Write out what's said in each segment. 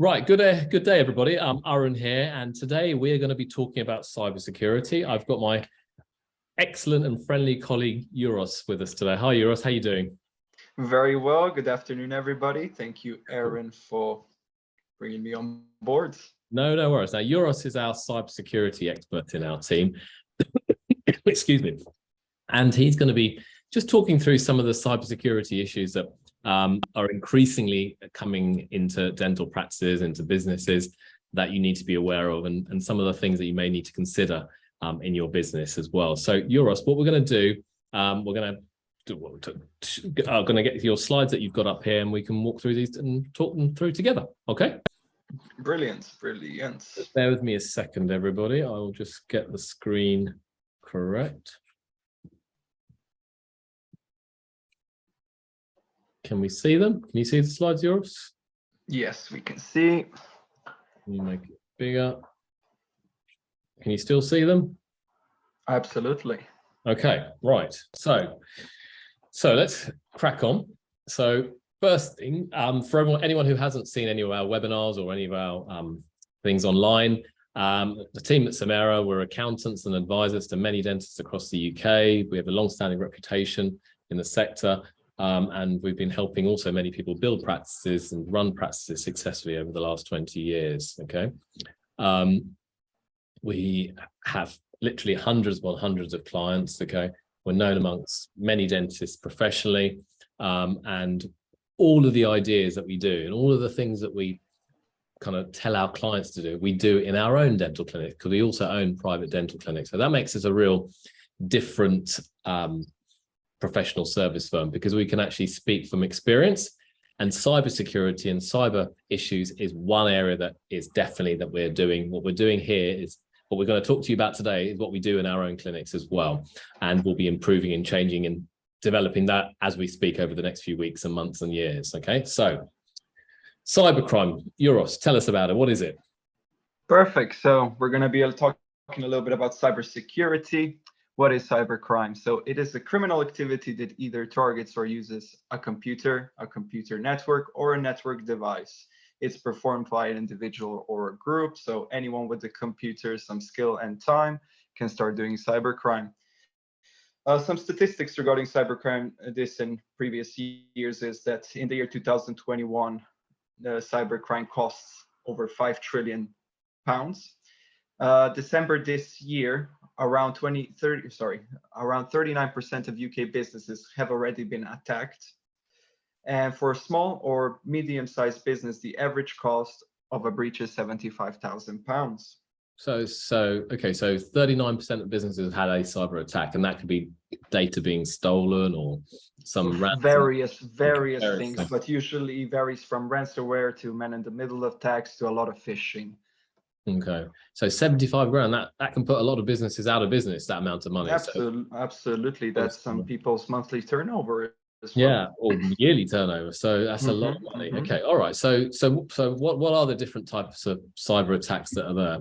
Right, good day, everybody. I'm Arun here, and today we're going to be talking about cybersecurity. I've got my excellent and friendly colleague Euros with us today. Hi, Euros. How you doing? Very well. Good afternoon, everybody. Thank you, Arun, for bringing me on board. No worries. Now, Euros is our cybersecurity expert in our team. Excuse me. And he's going to be just talking through some of the cybersecurity issues that are increasingly coming into dental practices, into businesses that you need to be aware of, and some of the things that you may need to consider in your business as well. So, Euros, what we're going to do, we're going to get your slides that you've got up here, and we can walk through these and talk them through together. Okay? Brilliant. Just bear with me a second, everybody. I will just get the screen correct. Can we see them? Can you see the slides, Euros? Yes, we can see. Can you make it bigger? Can you still see them? Absolutely. Okay, right. So let's crack on. So first thing, for anyone who hasn't seen any of our webinars or any of our things online, the team at Samera, we're accountants and advisors to many dentists across the UK. We have a long-standing reputation in the sector. And we've been helping also many people build practices and run practices successfully over the last 20 years, okay? We have literally hundreds upon hundreds of clients, okay? We're known amongst many dentists professionally, and all of the ideas that we do and all of the things that we kind of tell our clients to do, we do in our own dental clinic, because we also own private dental clinics. So that makes us a real different professional service firm, because we can actually speak from experience, and cybersecurity and cyber issues is one area that is definitely that we're doing. What we're doing here is what we're going to talk to you about today is what we do in our own clinics as well, and we'll be improving and changing and developing that as we speak over the next few weeks and months and years. Okay, so cybercrime, Euros, tell us about it. What is it? Perfect. So we're going to be talking a little bit about cybersecurity. What is cybercrime? So it is a criminal activity that either targets or uses a computer network, or a network device. It's performed by an individual or a group. So anyone with a computer, some skill and time can start doing cybercrime. Some statistics regarding cybercrime, this in previous years, is that in the year 2021, the cybercrime costs over £5 trillion. December this year, around 39% of UK businesses have already been attacked. And for a small or medium-sized business, the average cost of a breach is £75,000. So 39% of businesses have had a cyber attack, and that could be data being stolen or some various things, but usually varies from ransomware to man-in-the-middle attacks to a lot of phishing. Okay, so 75 grand, that can put a lot of businesses out of business, that amount of money. Absolutely. That's some people's monthly turnover as well. Yeah, or yearly turnover. So that's a lot of money. Okay, all right. So what are the different types of cyber attacks that are there?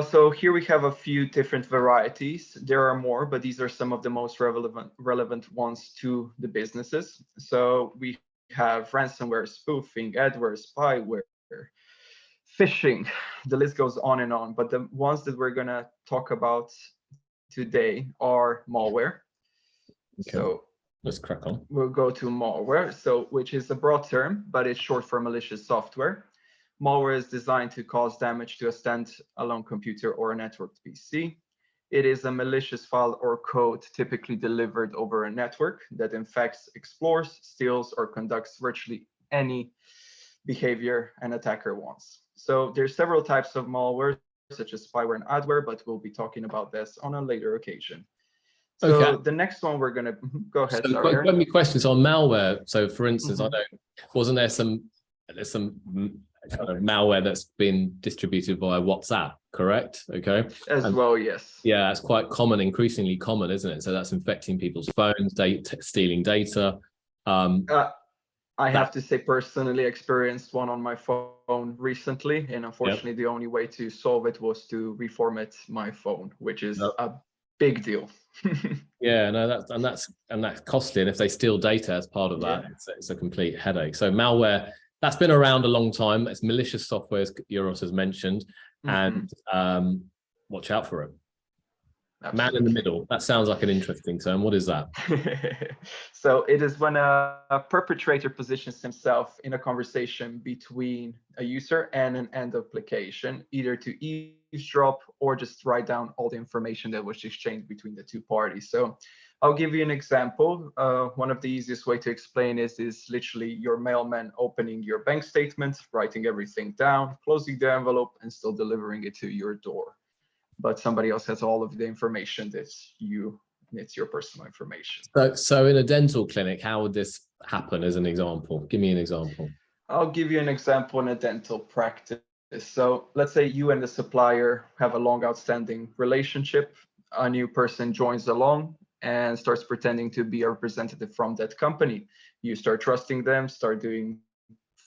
So here we have a few different varieties. There are more, but these are some of the most relevant ones to the businesses. So we have ransomware, spoofing, adware, spyware, phishing. The list goes on and on, but the ones that we're going to talk about today are malware. Okay. So let's crack on. We'll go to malware, which is a broad term, but it's short for malicious software. Malware is designed to cause damage to a standalone computer or a networked PC. It is a malicious file or code typically delivered over a network that infects, explores, steals, or conducts virtually any behavior an attacker wants. So there's several types of malware, such as spyware and adware, but we'll be talking about this on a later occasion. So okay. The next one we're going to go ahead. So quite many questions on malware. So for instance, I know, wasn't there there's some kind of malware that's been distributed via WhatsApp, correct? Okay. Well, yes. Yeah, it's quite common, increasingly common, isn't it? So that's infecting people's phones, stealing data. I have to say, personally experienced one on my phone recently, and unfortunately, the only way to solve it was to reformat my phone, which is a big deal. Yeah, no, that's costly, and if they steal data as part of that, it's a complete headache. So malware that's been around a long time. It's malicious software, as Euros has mentioned, and watch out for it. Absolutely. Man in the middle. That sounds like an interesting term. What is that? So it is when a perpetrator positions himself in a conversation between a user and an end application, either to eavesdrop or just write down all the information that was exchanged between the two parties. So I'll give you an example. One of the easiest way to explain is literally your mailman opening your bank statement, writing everything down, closing the envelope, and still delivering it to your door. But somebody else has all of the information it's your personal information. So in a dental clinic, how would this happen as an example? Give me an example. I'll give you an example in a dental practice. So let's say you and the supplier have a long outstanding relationship. A new person joins along and starts pretending to be a representative from that company. You start trusting them, start doing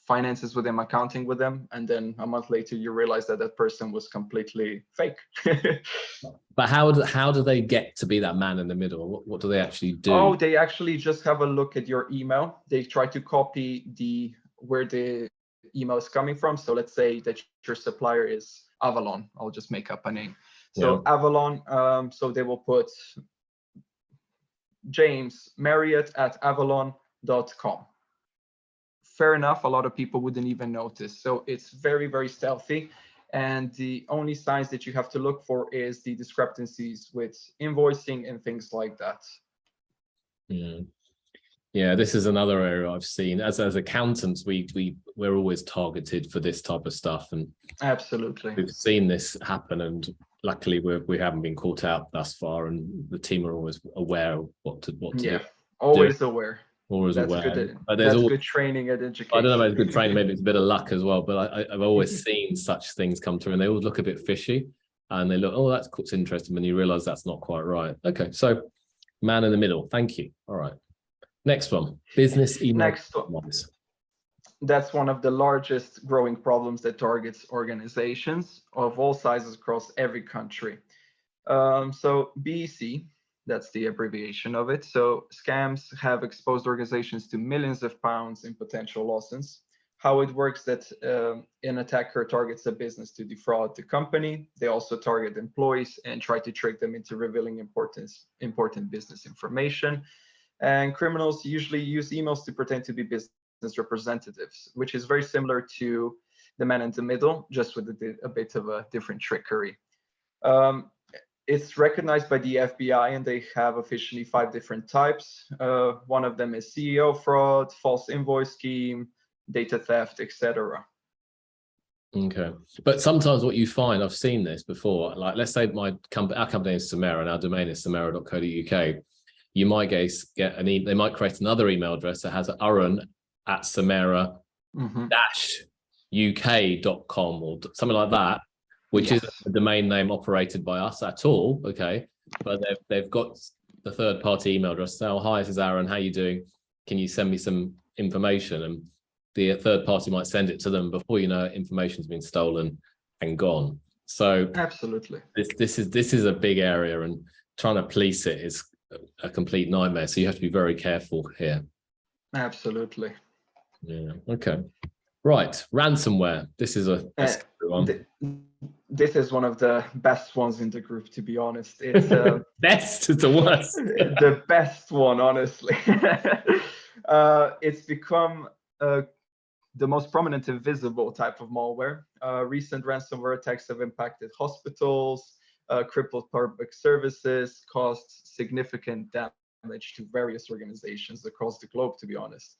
finances with them, accounting with them, and then a month later you realize that that person was completely fake. But how do they get to be that man in the middle? What do they actually do? Oh, they actually just have a look at your email. They try to copy where the email is coming from. So let's say that your supplier is Avalon. I'll just make up a name. So yeah. Avalon, so they will put James Marriott at avalon.com. Fair enough, a lot of people wouldn't even notice. So it's very, very stealthy. And the only signs that you have to look for is the discrepancies with invoicing and things like that. Yeah, this is another area I've seen. As accountants, we're always targeted for this type of stuff, and absolutely we've seen this happen. And luckily, we haven't been caught out thus far, and the team are always aware of what to yeah, do. always aware. Always that's aware. Good, but that's always, good training and education. I don't know about good training, maybe it's a bit of luck as well, but I've always seen such things come through, and they always look a bit fishy, and they look, oh, that's interesting, when you realize that's not quite right. Okay, so man in the middle. Thank you. All right. Next one, business email. Next one. That's one of the largest growing problems that targets organizations of all sizes across every country. So BEC, that's the abbreviation of it. So scams have exposed organizations to millions of pounds in potential losses. How it works that an attacker targets a business to defraud the company. They also target employees and try to trick them into revealing important business information. And criminals usually use emails to pretend to be business representatives, which is very similar to the man in the middle, just with a bit of a different trickery. It's recognized by the FBI, and they have officially 5 different types. One of them is CEO fraud, false invoice scheme, data theft, etc. Okay, but sometimes what you find, I've seen this before, like let's say our company is Samera and our domain is samera.co.uk. You might get they might create another email address that has Arun at Samera-UK.com or something like that, which is a domain name operated by us at all. Okay, but they've got the third-party email address. So, hi, this is Arun. How you doing? Can you send me some information? And the third party might send it to them. Before you know it, information's been stolen and gone. So absolutely, this is a big area, and trying to police it is a complete nightmare. So you have to be very careful here. Absolutely. Yeah. Okay. Right. Ransomware. This is a one. This is one of the best ones in the group, to be honest. It's best is the worst. The best one, honestly. It's become the most prominent and visible type of malware. Recent ransomware attacks have impacted hospitals, crippled public services, caused significant damage to various organizations across the globe, to be honest.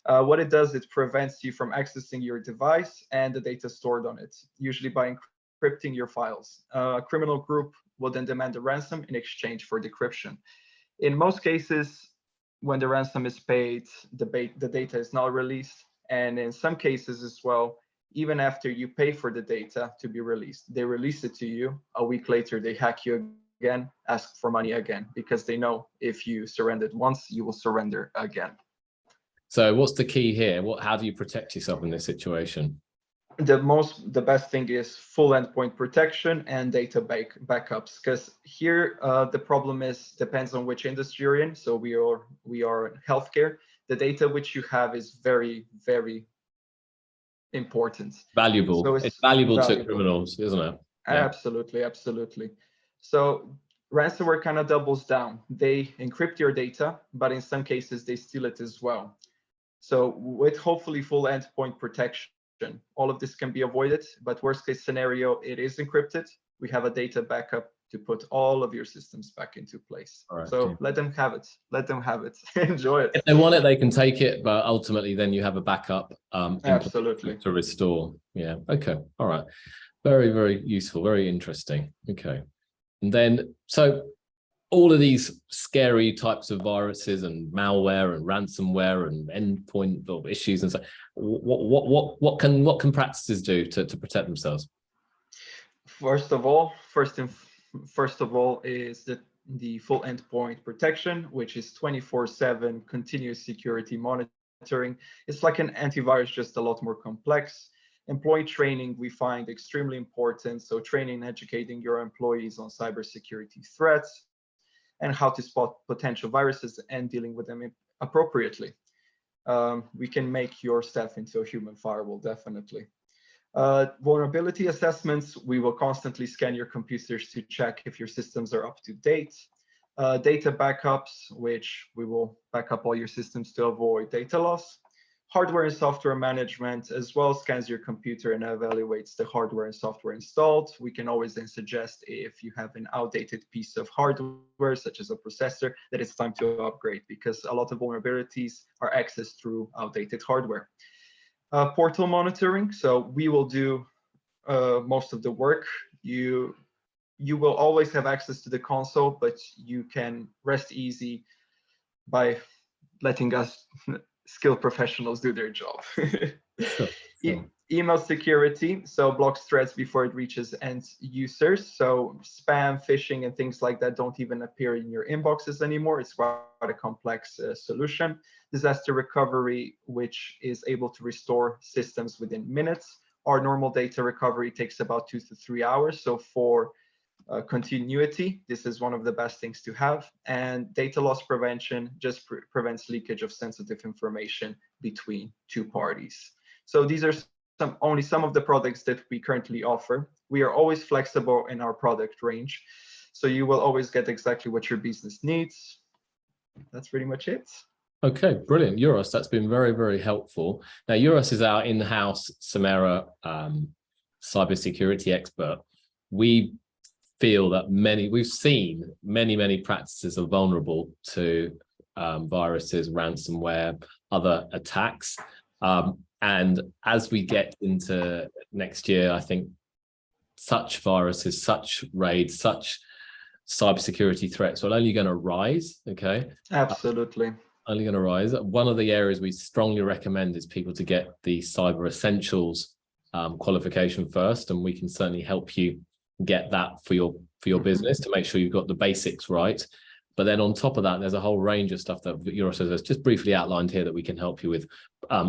What it does, it prevents you from accessing your device and the data stored on it, usually by encrypting your files. A criminal group will then demand a ransom in exchange for decryption. In most cases, when the ransom is paid, the data is not released. And in some cases as well, even after you pay for the data to be released, they release it to you. A week later, they hack you again, ask for money again, because they know if you surrendered once, you will surrender again. So what's the key here? How do you protect yourself in this situation? The best thing is full endpoint protection and data backups, because here the problem depends on which industry you're in. So we are in healthcare. The data which you have is very, very important. Valuable. So It's valuable to criminals, isn't it? Yeah. Absolutely, absolutely. So ransomware kind of doubles down. They encrypt your data, but in some cases they steal it as well. So with hopefully full endpoint protection, all of this can be avoided, but worst case scenario, it is encrypted. We have a data backup to put all of your systems back into place. All right, so let them have it. Let them have it. Enjoy it. If they want it, they can take it, but ultimately then you have a backup Absolutely. to restore. Yeah. Okay. All right. Very, very useful. Very interesting. Okay. And then, so all of these scary types of viruses and malware and ransomware and endpoint issues and so, what can practices do to protect themselves? First of all is the full endpoint protection, which is 24/7 continuous security monitoring. It's like an antivirus, just a lot more complex. Employee training we find extremely important. So training and educating your employees on cybersecurity threats and how to spot potential viruses and dealing with them appropriately. We can make your staff into a human firewall, definitely. Vulnerability assessments, we will constantly scan your computers to check if your systems are up to date. Data backups, which we will back up all your systems to avoid data loss. Hardware and software management as well scans your computer and evaluates the hardware and software installed. We can always then suggest if you have an outdated piece of hardware, such as a processor, that it's time to upgrade, because a lot of vulnerabilities are accessed through outdated hardware. Portal monitoring, so we will do most of the work. You will always have access to the console, but you can rest easy by letting us skilled professionals do their job. Sure. Email security, so blocks threads before it reaches end users. So spam, phishing, and things like that don't even appear in your inboxes anymore. It's quite a complex solution. Disaster recovery, which is able to restore systems within minutes. Our normal data recovery takes about 2 to 3 hours. So for continuity, this is one of the best things to have. And data loss prevention just prevents leakage of sensitive information between two parties. So these are only some of the products that we currently offer. We are always flexible in our product range, so you will always get exactly what your business needs. That's pretty much it. Okay, brilliant. Euros, that's been very, very helpful. Now, Euros is our in-house Samera cybersecurity expert. We feel that we've seen many practices are vulnerable to viruses, ransomware, other attacks. And as we get into next year, I think such viruses, such raids, such cybersecurity threats are only going to rise. Okay. Absolutely. Only going to rise. One of the areas we strongly recommend is people to get the Cyber Essentials qualification first, and we can certainly help you get that for your business to make sure you've got the basics right. But then on top of that, there's a whole range of stuff that Euros has just briefly outlined here that we can help you with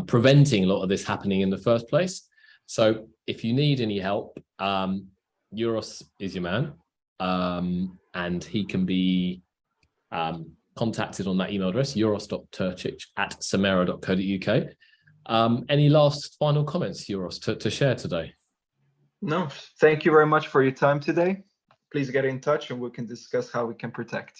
preventing a lot of this happening in the first place. So if you need any help, Euros is your man, and he can be contacted on that email address, euros.turcic@samera.co.uk. Any last final comments, Euros, to share today? No, thank you very much for your time today. Please get in touch and we can discuss how we can protect.